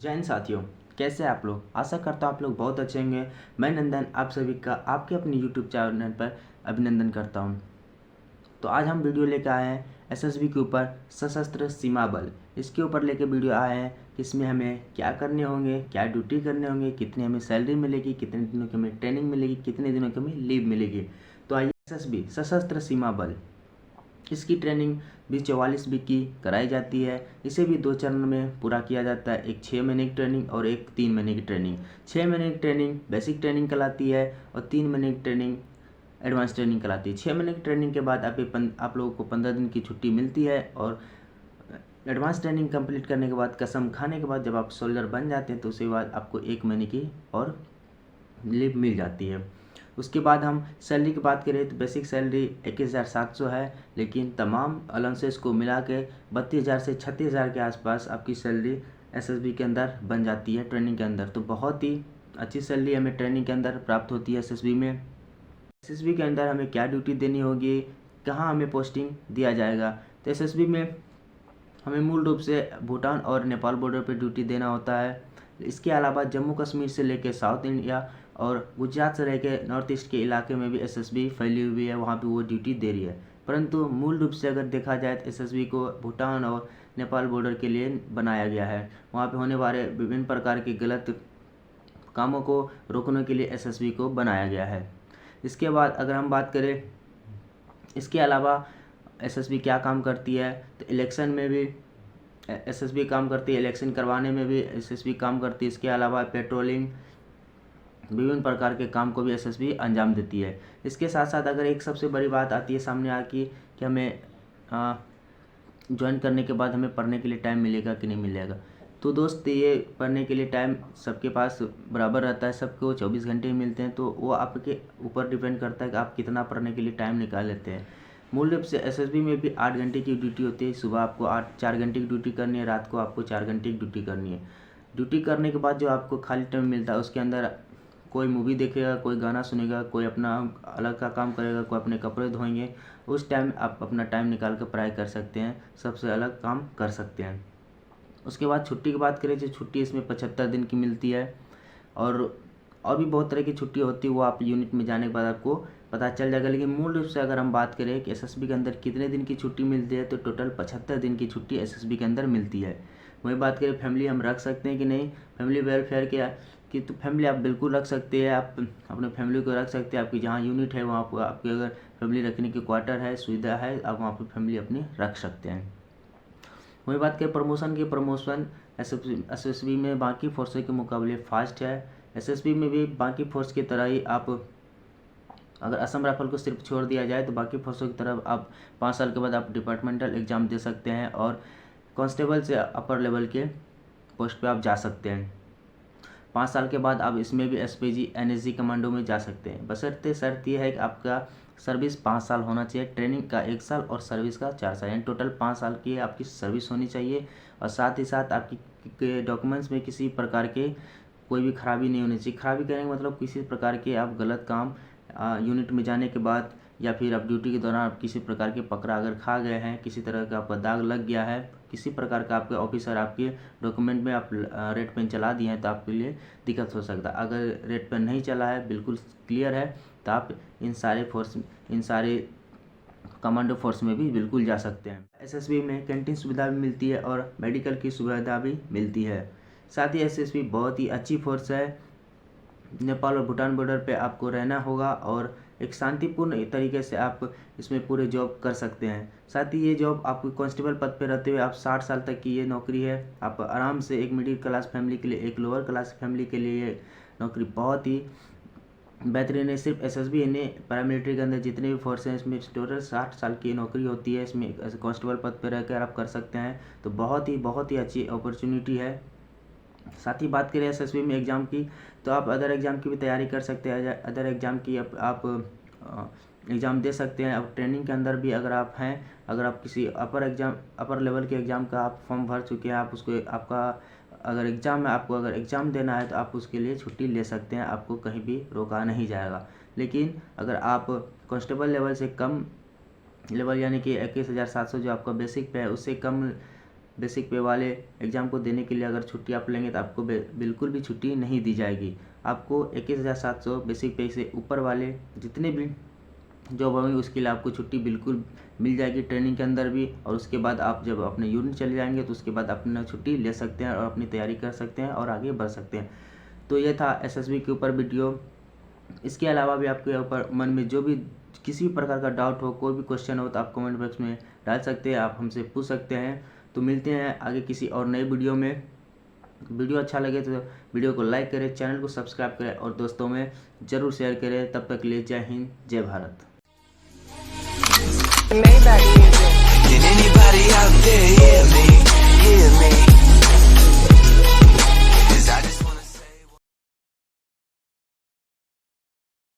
जय हिंद साथियों, कैसे हैं आप लोग। आशा करता हूँ आप लोग बहुत अच्छे होंगे। मैं नंदन आप सभी का आपके अपने यूट्यूब चैनल पर अभिनंदन करता हूँ। तो आज हम वीडियो लेकर आए हैं एसएसबी के ऊपर, सशस्त्र सीमा बल। इसके ऊपर लेकर वीडियो आए हैं कि इसमें हमें क्या करने होंगे, क्या ड्यूटी करने होंगे, कितनी हमें सैलरी मिलेगी, कितने दिनों की हमें ट्रेनिंग मिलेगी, कितने दिनों की हमें लीव मिलेगी। तो आइए, एसएसबी सशस्त्र सीमा बल, इसकी ट्रेनिंग भी 44 वीक की कराई जाती है। इसे भी 2 चरण में पूरा किया जाता है, एक 6 महीने की ट्रेनिंग और एक 3 महीने की ट्रेनिंग। 6 महीने की ट्रेनिंग बेसिक ट्रेनिंग कहलाती है और 3 महीने की ट्रेनिंग एडवांस ट्रेनिंग कहलाती है। 6 महीने की ट्रेनिंग के बाद आप लोगों को 15 दिन की छुट्टी मिलती है और एडवांस ट्रेनिंग कंप्लीट करने के बाद, कसम खाने के बाद, जब आप सोल्जर बन जाते हैं तो उसके बाद आपको 1 महीने की और लीव मिल जाती है। उसके बाद हम सैलरी की बात करें तो बेसिक सैलरी 21,700 है, लेकिन तमाम अलाउंसेस को मिला के 32,000 से 36,000 के आसपास आपकी सैलरी एसएसबी के अंदर बन जाती है ट्रेनिंग के अंदर। तो बहुत ही अच्छी सैलरी हमें ट्रेनिंग के अंदर प्राप्त होती है एसएसबी में। एसएसबी के अंदर हमें क्या ड्यूटी देनी होगी, कहाँ हमें पोस्टिंग दिया जाएगा। तो एसएसबी में हमें मूल रूप से भूटान और नेपाल बॉर्डर पर ड्यूटी देना होता है। इसके अलावा जम्मू कश्मीर से लेकर साउथ इंडिया और गुजरात से लेकर नॉर्थ ईस्ट के इलाके में भी एसएसबी फैली हुई है, वहाँ पे वो ड्यूटी दे रही है। परंतु मूल रूप से अगर देखा जाए तो एसएसबी को भूटान और नेपाल बॉर्डर के लिए बनाया गया है। वहाँ पे होने वाले विभिन्न प्रकार के गलत कामों को रोकने के लिए एसएसबी को बनाया गया है। इसके बाद अगर हम बात करें, इसके अलावा एसएसबी क्या काम करती है, तो इलेक्शन में भी एसएसबी काम करती है, इलेक्शन करवाने में भी एसएसबी काम करती है। इसके अलावा पेट्रोलिंग, विभिन्न प्रकार के काम को भी एसएसबी अंजाम देती है। इसके साथ साथ अगर एक सबसे बड़ी बात आती है सामने आके कि हमें ज्वाइन करने के बाद हमें पढ़ने के लिए टाइम मिलेगा कि नहीं मिलेगा। तो दोस्त, ये पढ़ने के लिए टाइम सबके पास बराबर रहता है, सबको 24 घंटे ही मिलते हैं। तो वो आपके ऊपर डिपेंड करता है कि आप कितना पढ़ने के लिए टाइम निकाल लेते हैं। मूल रूप से एसएसबी में भी 8 घंटे की ड्यूटी होती है। सुबह आपको 4 घंटे की ड्यूटी करनी है, रात को आपको 4 घंटे की ड्यूटी करनी है। ड्यूटी करने के बाद जो आपको खाली टाइम मिलता है उसके अंदर कोई मूवी देखेगा, कोई गाना सुनेगा, कोई अपना अलग का काम करेगा, कोई अपने कपड़े धोएंगे। उस टाइम आप अपना टाइम निकाल कर पढ़ाई कर सकते हैं, सबसे अलग काम कर सकते हैं। उसके बाद छुट्टी की बात करें, जो छुट्टी इसमें 75 दिन की मिलती है और भी बहुत तरह की छुट्टी होती है, वो आप यूनिट में जाने के बाद आपको पता चल जाएगा। लेकिन मूल रूप से अगर हम बात करें कि एसएसबी के अंदर कितने दिन की छुट्टी मिलती है, तो टोटल 75 दिन की छुट्टी एसएसबी के अंदर मिलती है। वही बात करें फैमिली हम रख सकते हैं कि नहीं, फैमिली वेलफेयर की तो फैमिली आप बिल्कुल रख सकते हैं। आप अपने फैमिली को रख सकते हैं। आपकी जहाँ यूनिट है वहाँ पर आपकी अगर फैमिली रखने की क्वार्टर है, सुविधा है, आप वहाँ पर फैमिली अपनी रख सकते हैं। वही बात करें प्रमोशन की, प्रमोशन एसएसबी में बाकी फोर्सों के मुकाबले फास्ट है। एसएसबी में भी बाकी फोर्स की तरह ही आप, अगर असम राइफल को सिर्फ छोड़ दिया जाए तो बाकी फोर्सों की तरफ आप 5 साल के बाद आप डिपार्टमेंटल एग्ज़ाम दे सकते हैं और कांस्टेबल से अपर लेवल के पोस्ट पे आप जा सकते हैं। 5 साल के बाद आप इसमें भी एसपीजी एनएसजी कमांडो में जा सकते हैं। बशर्ते शर्त यह है कि आपका सर्विस 5 साल होना चाहिए, ट्रेनिंग का 1 साल और सर्विस का 4 साल, यानी टोटल 5 साल की आपकी सर्विस होनी चाहिए। और साथ ही साथ आपकी डॉक्यूमेंट्स में किसी प्रकार के कोई भी खराबी नहीं होनी चाहिए। खराबी करने का मतलब किसी प्रकार के आप गलत काम यूनिट में जाने के बाद या फिर आप ड्यूटी के दौरान आप किसी प्रकार के पकड़ा अगर खा गए हैं, किसी तरह का आपका दाग लग गया है, किसी प्रकार का आपके ऑफिसर आपके डॉक्यूमेंट में आप रेड पेन चला दिए हैं, तो आपके लिए दिक्कत हो सकता है। अगर रेड पेन नहीं चला है, बिल्कुल क्लियर है, तो आप इन सारे कमांडो फोर्स में भी बिल्कुल जा सकते हैं। एसएसबी में कैंटीन सुविधा भी मिलती है और मेडिकल की सुविधा भी मिलती है। साथ ही एसएसबी बहुत ही अच्छी फोर्स है। नेपाल और भूटान बॉर्डर पे आपको रहना होगा और एक शांतिपूर्ण तरीके से आप इसमें पूरे जॉब कर सकते हैं। साथ ही ये जॉब आपको कांस्टेबल पद पे रहते हुए आप 60 साल तक की ये नौकरी है। आप आराम से एक मिडिल क्लास फैमिली के लिए, एक लोअर क्लास फैमिली के लिए ये नौकरी बहुत ही बेहतरीन है। सिर्फ एसएसबी ने पैरामिलिट्री के अंदर जितने भी फोर्स हैं इसमें टोटल 60 साल की नौकरी होती है। इसमें कांस्टेबल पद पर रहकर आप कर सकते हैं, तो बहुत ही अच्छी अपॉर्चुनिटी है। साथ ही बात करें एसएसबी में एग्ज़ाम की, तो आप अदर एग्ज़ाम की भी तैयारी कर सकते हैं। अदर एग्ज़ाम की आप एग्ज़ाम दे सकते हैं। अब ट्रेनिंग के अंदर भी अगर आप हैं, अगर आप किसी अपर लेवल के एग्ज़ाम का आप फॉर्म भर चुके हैं, आप उसको आपका अगर एग्ज़ाम है, आपको अगर एग्ज़ाम देना है तो आप उसके लिए छुट्टी ले सकते हैं, आपको कहीं भी रोका नहीं जाएगा। लेकिन अगर आप कांस्टेबल लेवल से कम लेवल यानी कि 21,700 जो आपका बेसिक पे है, उससे कम बेसिक पे वाले एग्ज़ाम को देने के लिए अगर छुट्टी आप लेंगे तो आपको बिल्कुल भी छुट्टी नहीं दी जाएगी। आपको 21,700 बेसिक पे से ऊपर वाले जितने भी जॉब होंगी उसके लिए आपको छुट्टी बिल्कुल मिल जाएगी ट्रेनिंग के अंदर भी। और उसके बाद आप जब अपने यूनिट चले जाएंगे तो उसके बाद अपना छुट्टी ले सकते हैं और अपनी तैयारी कर सकते हैं और आगे बढ़ सकते हैं। तो ये था एसएसबी के ऊपर वीडियो। इसके अलावा भी आपके ऊपर मन में जो भी किसी भी प्रकार का डाउट हो, कोई भी क्वेश्चन हो तो आप कमेंट बॉक्स में डाल सकते हैं, आप हमसे पूछ सकते हैं। तो मिलते हैं आगे किसी और नए वीडियो में। वीडियो अच्छा लगे तो वीडियो को लाइक करें, चैनल को सब्सक्राइब करें और दोस्तों में ज़रूर शेयर करें। तब तक के लिए जय हिंद, जय Bharat. Maybach music. Can anybody out there hear me? Hear me?